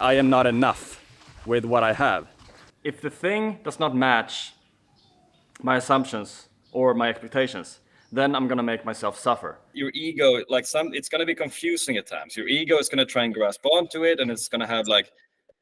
I am not enough with what I have. If the thing does not match my assumptions or my expectations, then I'm gonna make myself suffer. Your ego, like it's gonna be confusing at times. Your ego is gonna try and grasp onto it, and it's gonna have like,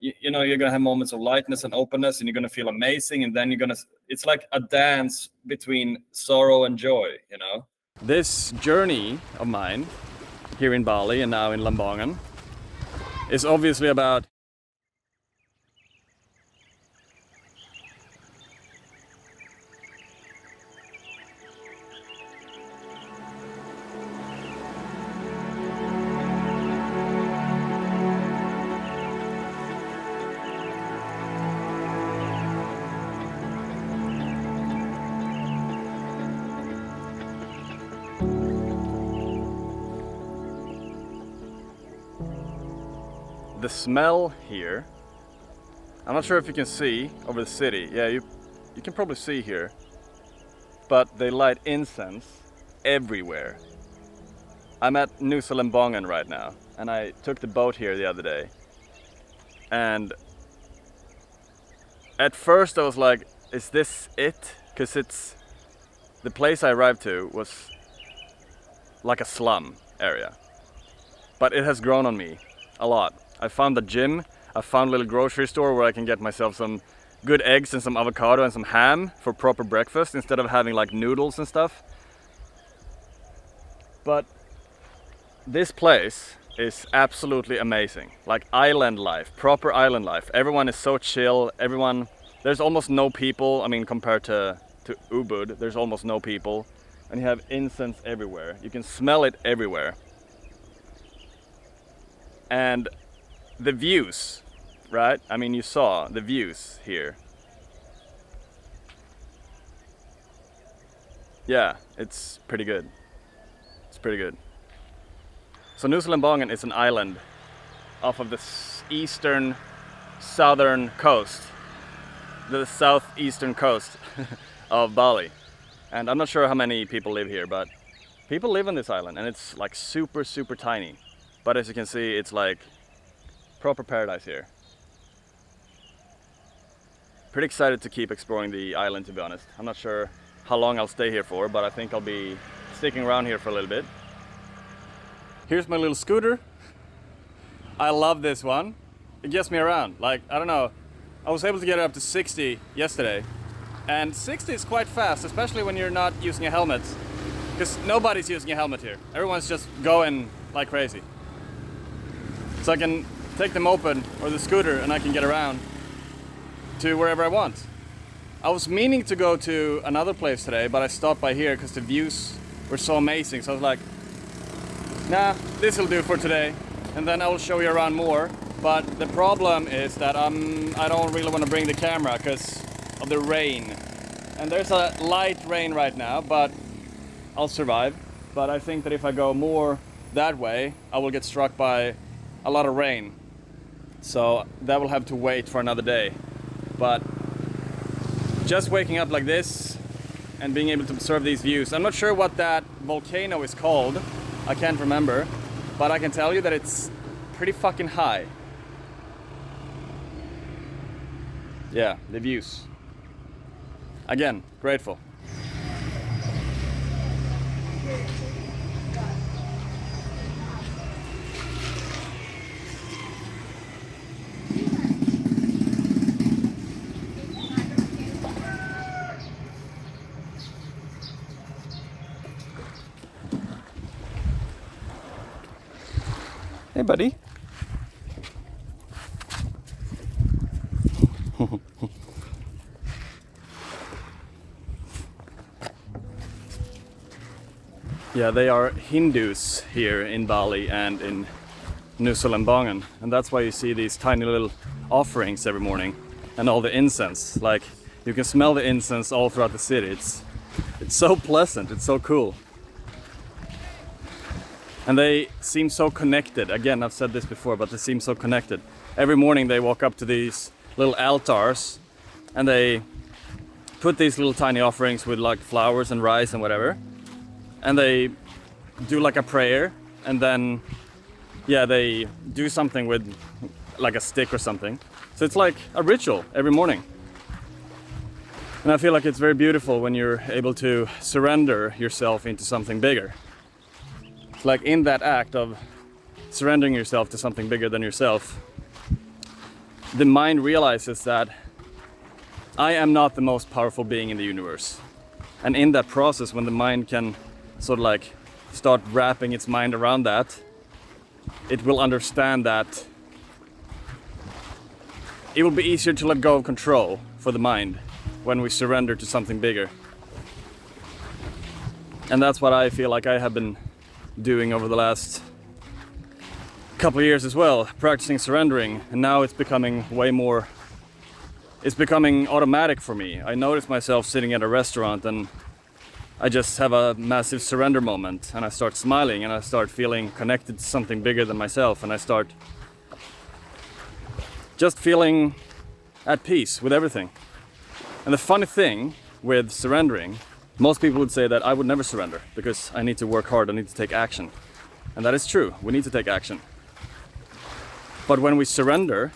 you know, you're gonna have moments of lightness and openness, and you're gonna feel amazing, and then it's like a dance between sorrow and joy, you know? This journey of mine here in Bali and now in Lembongan is obviously about the smell here. I'm not sure if you can see over the city. Yeah, you can probably see here. But they light incense everywhere. I'm at Nusa Lembongan right now, and I took the boat here the other day. And at first I was like, is this it? Because it's the place I arrived to was like a slum area. But it has grown on me a lot. I found the gym, I found a little grocery store where I can get myself some good eggs and some avocado and some ham for proper breakfast instead of having like noodles and stuff. But this place is absolutely amazing. Like island life, proper island life. Everyone is so chill, there's almost no people. I mean, compared to Ubud, there's almost no people. And you have incense everywhere. You can smell it everywhere. And the views, right? I mean, you saw the views here. Yeah, it's pretty good. It's pretty good. So Nusa Lembongan is an island off of the southern coast, the southeastern coast of Bali. And I'm not sure how many people live here, but people live on this island, and it's like super, super tiny. But as you can see, it's like proper paradise here. Pretty excited to keep exploring the island, to be honest. I'm not sure how long I'll stay here for, but I think I'll be sticking around here for a little bit. Here's my little scooter. I love this one. It gets me around. Like, I don't know, I was able to get it up to 60 yesterday. And 60 is quite fast, especially when you're not using a helmet. Because nobody's using a helmet here. Everyone's just going like crazy. So I can take the moped or the scooter and I can get around to wherever I want. I was meaning to go to another place today, but I stopped by here because the views were so amazing. So I was like, nah, this will do for today. And then I will show you around more. But the problem is that I don't really want to bring the camera because of the rain. And there's a light rain right now, but I'll survive. But I think that if I go more that way, I will get struck by a lot of rain. So that will have to wait for another day. But just waking up like this and being able to observe these views. I'm not sure what that volcano is called. I can't remember. But I can tell you that it's pretty fucking high. Yeah, the views. Again, grateful. Hey, buddy. Yeah, they are Hindus here in Bali and in Nusa Lembongan, and that's why you see these tiny little offerings every morning and all the incense. Like, you can smell the incense all throughout the city. It's so pleasant, it's so cool. And they seem so connected. Again, I've said this before, but they seem so connected. Every morning they walk up to these little altars and they put these little tiny offerings with like flowers and rice and whatever. And they do like a prayer, and then, yeah, they do something with like a stick or something. So it's like a ritual every morning. And I feel like it's very beautiful when you're able to surrender yourself into something bigger. It's like in that act of surrendering yourself to something bigger than yourself, the mind realizes that I am not the most powerful being in the universe. And in that process, when the mind can sort of like start wrapping its mind around that, it will understand that it will be easier to let go of control for the mind when we surrender to something bigger. And that's what I feel like I have been doing over the last couple of years as well, practicing surrendering. And now it's becoming it's becoming automatic for me. I notice myself sitting at a restaurant and I just have a massive surrender moment, and I start smiling and I start feeling connected to something bigger than myself, and I start just feeling at peace with everything. And the funny thing with surrendering, most people would say that I would never surrender because I need to work hard, I need to take action. And that is true, we need to take action. But when we surrender,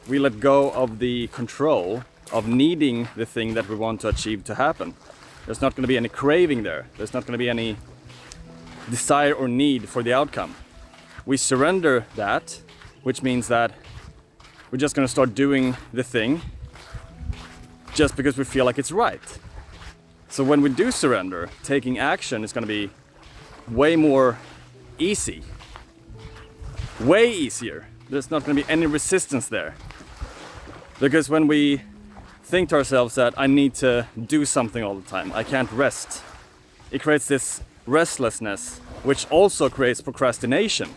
we let go of the control of needing the thing that we want to achieve to happen. There's not going to be any craving there. There's not going to be any desire or need for the outcome. We surrender that, which means that we're just going to start doing the thing just because we feel like it's right. So when we do surrender, taking action is going to be way more easy. Way easier. There's not going to be any resistance there. Because when we think to ourselves that I need to do something all the time, I can't rest, it creates this restlessness, which also creates procrastination.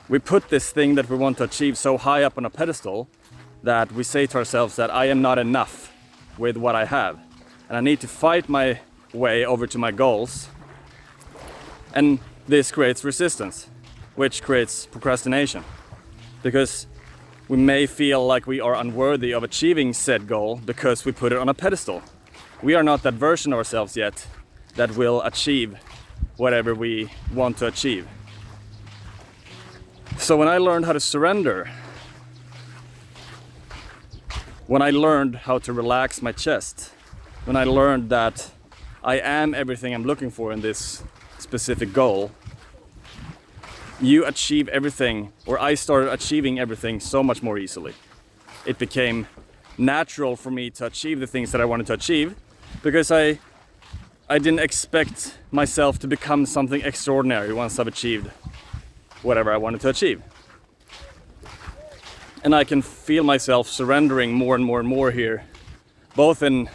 We put this thing that we want to achieve so high up on a pedestal that we say to ourselves that I am not enough with what I have, and I need to fight my way over to my goals. And this creates resistance, which creates procrastination, because we may feel like we are unworthy of achieving said goal because we put it on a pedestal. We are not that version of ourselves yet that will achieve whatever we want to achieve. So when I learned how to surrender, when I learned how to relax my chest, when I learned that I am everything I'm looking for in this specific goal, you achieve everything, or I started achieving everything so much more easily. It became natural for me to achieve the things that I wanted to achieve because I didn't expect myself to become something extraordinary once I've achieved whatever I wanted to achieve. And I can feel myself surrendering more and more and more here, both in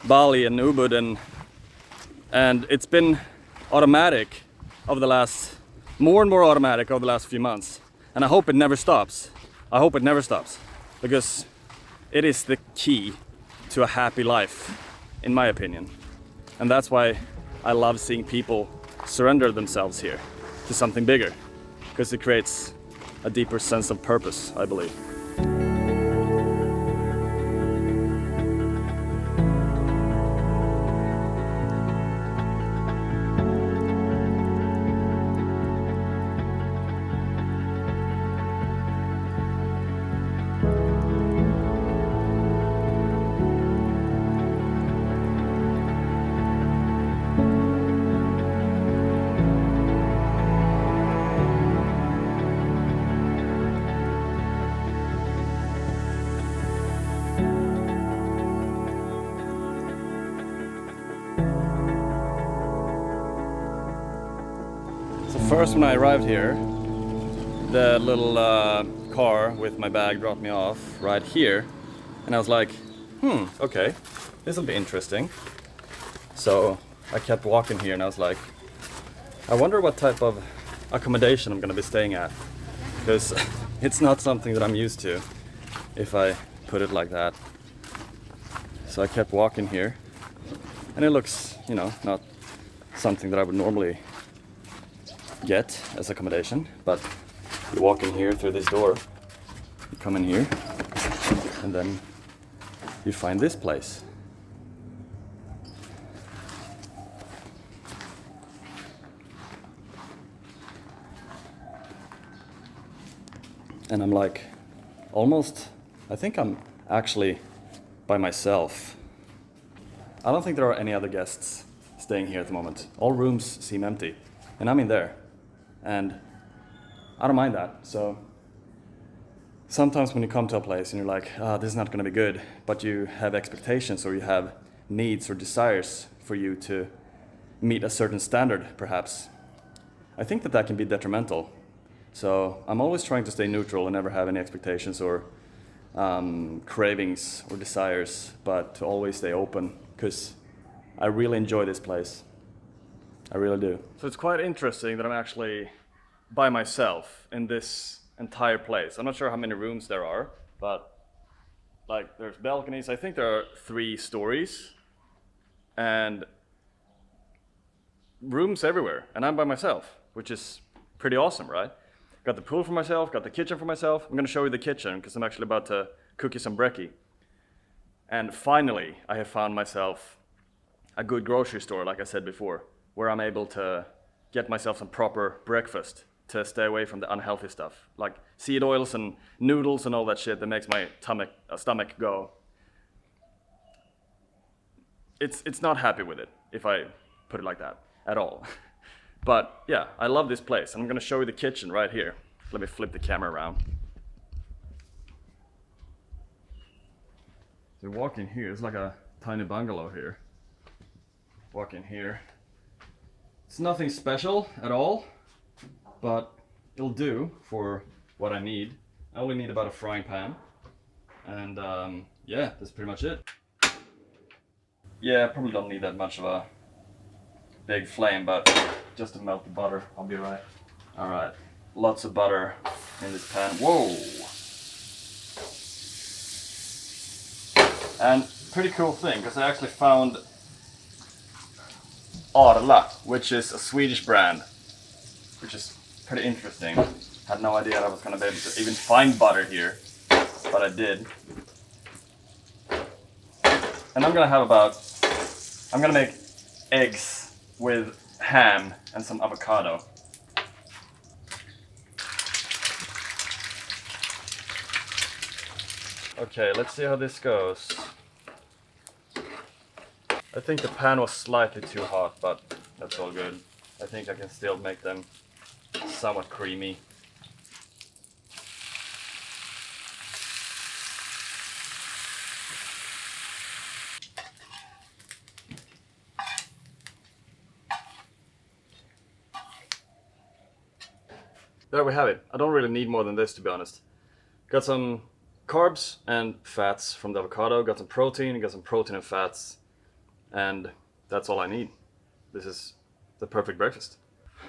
Bali and Ubud, and it's been automatic over the last more and more automatic over the last few months, and I hope it never stops. I hope it never stops, because it is the key to a happy life, in my opinion. And that's why I love seeing people surrender themselves here to something bigger, because it creates a deeper sense of purpose, I believe. First, when I arrived here, the little car with my bag dropped me off right here, and I was like, okay, this will be interesting. So I kept walking here, and I was like, I wonder what type of accommodation I'm gonna be staying at, because it's not something that I'm used to, if I put it like that. So I kept walking here, and it looks, not something that I would normally get as accommodation, but you walk in here through this door, you come in here, and then you find this place. And I'm like, almost, I think I'm actually by myself. I don't think there are any other guests staying here at the moment. All rooms seem empty, and I'm in there. And I don't mind that. So sometimes when you come to a place and you're like, this is not gonna be good, but you have expectations or you have needs or desires for you to meet a certain standard, perhaps, I think that can be detrimental. So I'm always trying to stay neutral and never have any expectations or cravings or desires, but to always stay open, because I really enjoy this place. I really do. So it's quite interesting that I'm actually by myself in this entire place. I'm not sure how many rooms there are, but like there's balconies. I think there are 3 stories and rooms everywhere, and I'm by myself, which is pretty awesome, right? Got the pool for myself, got the kitchen for myself. I'm gonna show you the kitchen because I'm actually about to cook you some brekkie. And finally, I have found myself a good grocery store, like I said before, where I'm able to get myself some proper breakfast to stay away from the unhealthy stuff, like seed oils and noodles and all that shit that makes my stomach go. It's not happy with it, if I put it like that, at all. But yeah, I love this place. I'm gonna show you the kitchen right here. Let me flip the camera around. So walk in here, it's like a tiny bungalow here. Walk in here. It's nothing special at all, but it'll do for what I need. I only need about a frying pan. And yeah, that's pretty much it. Yeah, I probably don't need that much of a big flame, but just to melt the butter, I'll be right. All right, lots of butter in this pan. Whoa! And pretty cool thing, because I actually found Arla, which is a Swedish brand, which is pretty interesting. Had no idea I was gonna be able to even find butter here, but I did. And I'm gonna make eggs with ham and some avocado. Okay, let's see how this goes. I think the pan was slightly too hot, but that's all good. I think I can still make them somewhat creamy. There we have it. I don't really need more than this, to be honest. Got some carbs and fats from the avocado, got some protein and fats, and that's all I need. This is the perfect breakfast.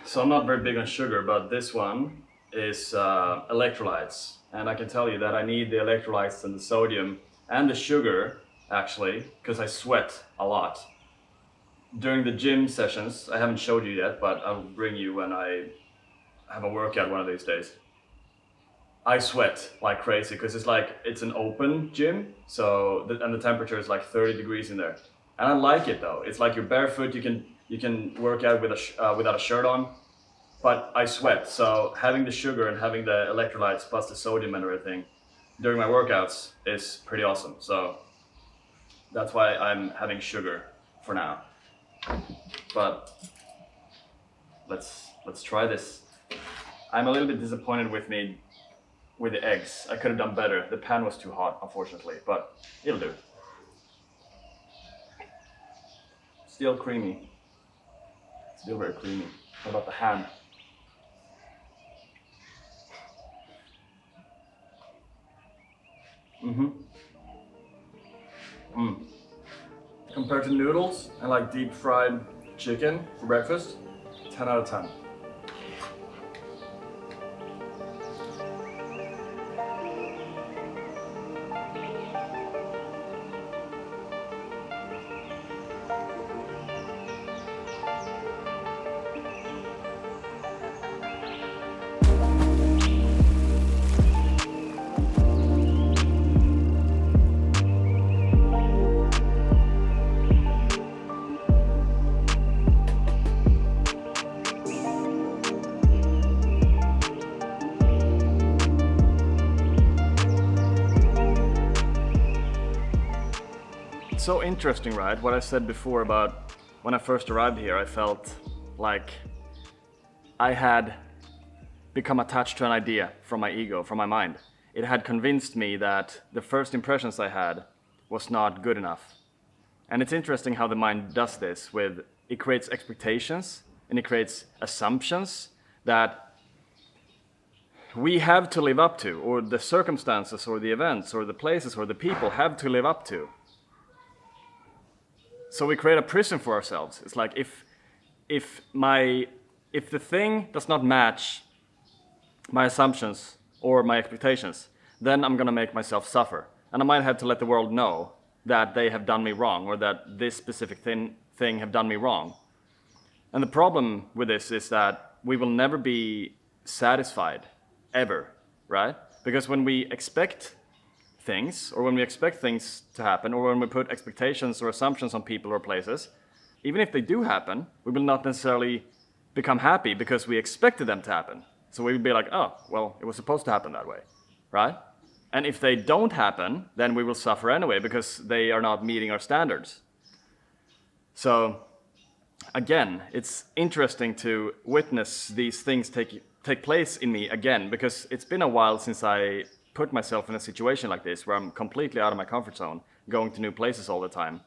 So I'm not very big on sugar, but this one is electrolytes. And I can tell you that I need the electrolytes and the sodium and the sugar, actually, because I sweat a lot. During the gym sessions, I haven't showed you yet, but I'll bring you when I have a workout one of these days. I sweat like crazy because it's an open gym, so and the temperature is like 30 degrees in there, and I like it though. It's like you're barefoot, you can work out with without a shirt on, but I sweat. So having the sugar and having the electrolytes plus the sodium and everything during my workouts is pretty awesome. So that's why I'm having sugar for now. But let's try this. I'm a little bit disappointed with the eggs. I could have done better. The pan was too hot, unfortunately, but it'll do. Still creamy. Still very creamy. What about the ham? Compared to noodles and like deep fried chicken for breakfast, 10 out of 10. It's so interesting, right? What I said before about when I first arrived here, I felt like I had become attached to an idea from my ego, from my mind. It had convinced me that the first impressions I had was not good enough. And it's interesting how the mind does this with, it creates expectations and it creates assumptions that we have to live up to, or the circumstances or the events or the places or the people have to live up to. So we create a prison for ourselves. It's like if the thing does not match my assumptions or my expectations, then I'm gonna make myself suffer. And I might have to let the world know that they have done me wrong, or that this specific thing have done me wrong. And the problem with this is that we will never be satisfied, ever, right? Because when we expect things, or when we expect things to happen, or when we put expectations or assumptions on people or places, even if they do happen, we will not necessarily become happy because we expected them to happen. So we would be like, oh, well, it was supposed to happen that way, right? And if they don't happen, then we will suffer anyway because they are not meeting our standards. So again, it's interesting to witness these things take place in me again, because it's been a while since I put myself in a situation like this where I'm completely out of my comfort zone, going to new places all the time.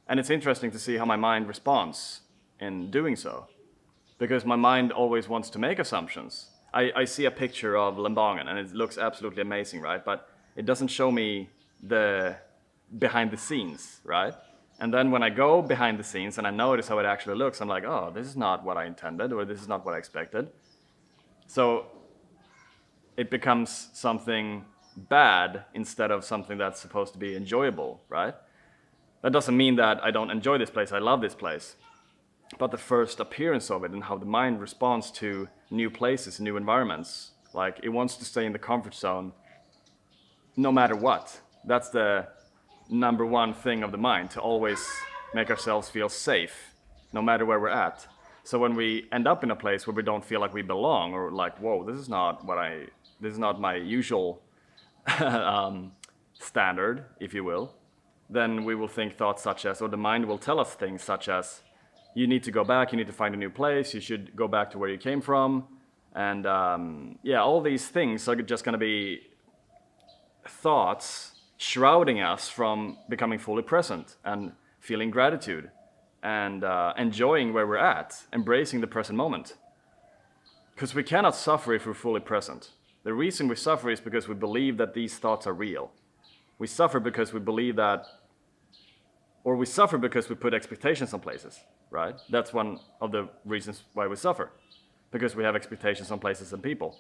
And it's interesting to see how my mind responds in doing so, because my mind always wants to make assumptions. I see a picture of Lembangen and it looks absolutely amazing, right? But it doesn't show me the behind the scenes, right? And then when I go behind the scenes and I notice how it actually looks, I'm like, oh, this is not what I intended, or this is not what I expected. So it becomes something bad instead of something that's supposed to be enjoyable, right? That doesn't mean that I don't enjoy this place, I love this place. But the first appearance of it and how the mind responds to new places, new environments, like it wants to stay in the comfort zone no matter what. That's the number one thing of the mind, to always make ourselves feel safe no matter where we're at. So when we end up in a place where we don't feel like we belong, or like, whoa, this is not my usual standard, if you will, then we will think thoughts such as, or the mind will tell us things such as, you need to go back, you need to find a new place, you should go back to where you came from. And all these things are just gonna be thoughts shrouding us from becoming fully present and feeling gratitude and enjoying where we're at, embracing the present moment. Because we cannot suffer if we're fully present. The reason we suffer is because we believe that these thoughts are real. We suffer because we believe that, or we suffer because we put expectations on places, right? That's one of the reasons why we suffer, because we have expectations on places and people.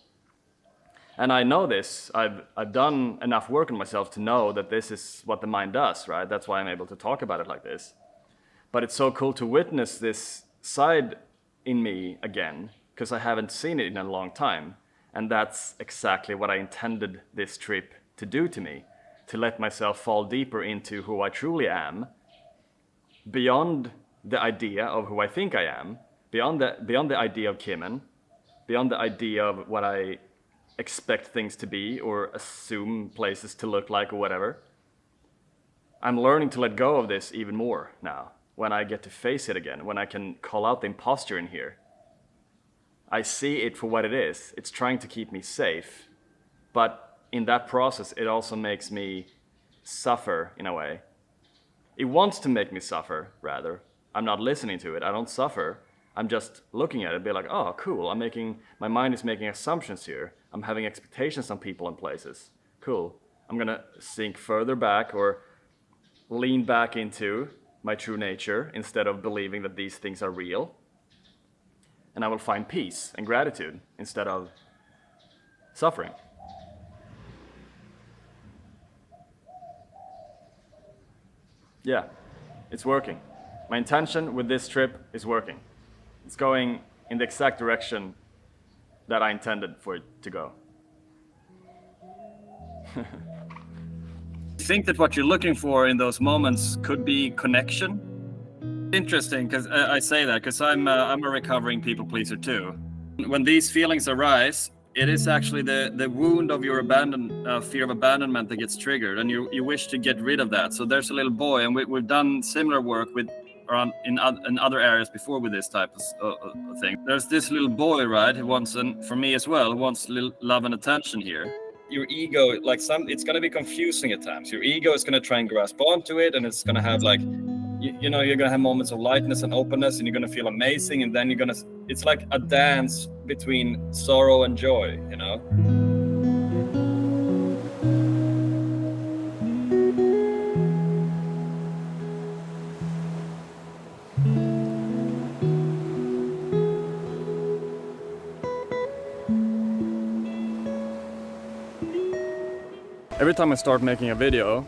And I know this, I've done enough work on myself to know that this is what the mind does, right? That's why I'm able to talk about it like this. But it's so cool to witness this side in me again, because I haven't seen it in a long time. And that's exactly what I intended this trip to do to me, to let myself fall deeper into who I truly am, beyond the idea of who I think I am, beyond the idea of Kimmen, beyond the idea of what I expect things to be or assume places to look like or whatever. I'm learning to let go of this even more now, when I get to face it again, when I can call out the imposter in here. I see it for what it is. It's trying to keep me safe, but in that process, it also makes me suffer in a way. It wants to make me suffer, rather. I'm not listening to it. I don't suffer. I'm just looking at it, be like, oh, cool. My mind is making assumptions here. I'm having expectations on people and places. Cool. I'm gonna sink further back or lean back into my true nature instead of believing that these things are real. And I will find peace and gratitude instead of suffering. Yeah, it's working. My intention with this trip is working. It's going in the exact direction that I intended for it to go. I think that what you're looking for in those moments could be connection. Interesting, because I say that because I'm a recovering people pleaser too. When these feelings arise, it is actually the wound of your fear of abandonment that gets triggered, and you wish to get rid of that. So there's a little boy, and we've done similar work with around in other areas before with this type of thing. There's this little boy, right, who wants, and for me as well, who wants little love and attention here. Your ego, like it's going to be confusing at times. Your ego is going to try and grasp onto it, and it's going to have like, you know, you're going to have moments of lightness and openness, and you're going to feel amazing, and then it's like a dance between sorrow and joy, you know. Every time I start making a video,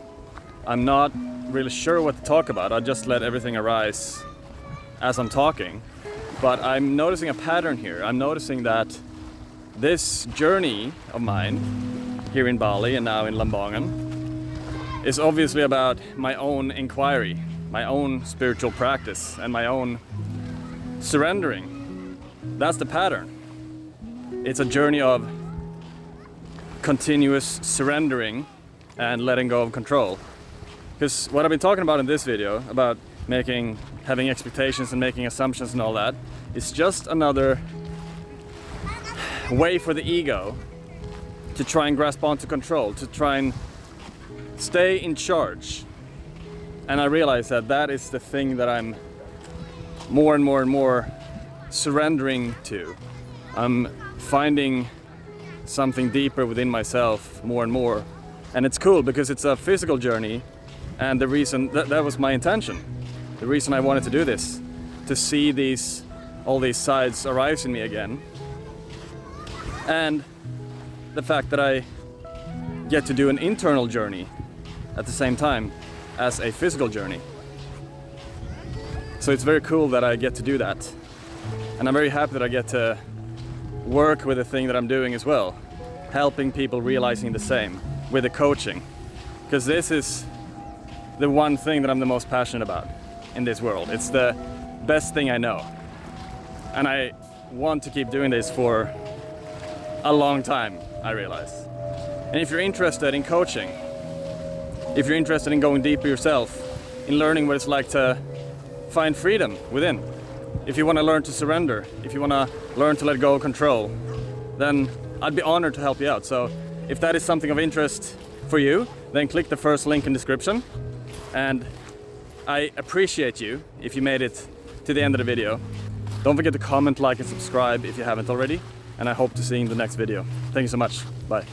I'm not really sure what to talk about. I just let everything arise as I'm talking. But I'm noticing a pattern here. I'm noticing that this journey of mine here in Bali and now in Lambangan is obviously about my own inquiry, my own spiritual practice, and my own surrendering. That's the pattern. It's a journey of continuous surrendering and letting go of control. Because what I've been talking about in this video, about having expectations and making assumptions and all that, is just another way for the ego to try and grasp onto control, to try and stay in charge. And I realize that that is the thing that I'm more and more and more surrendering to. I'm finding something deeper within myself more and more, and it's cool because it's a physical journey, and the reason that was my intention, the reason I wanted to do this, to see all these sides arise in me again, and the fact that I get to do an internal journey at the same time as a physical journey. So it's very cool that I get to do that, and I'm very happy that I get to work with the thing that I'm doing as well, helping people realizing the same with the coaching, because this is the one thing that I'm the most passionate about in this world. It's the best thing I know, and I want to keep doing this for a long time, I realize. And if you're interested in coaching, if you're interested in going deeper yourself, in learning what it's like to find freedom within, if you want to learn to surrender, if you want to learn to let go of control, then I'd be honored to help you out. So if that is something of interest for you, then click the first link in the description. And I appreciate you if you made it to the end of the video. Don't forget to comment, like, and subscribe if you haven't already. And I hope to see you in the next video. Thank you so much. Bye.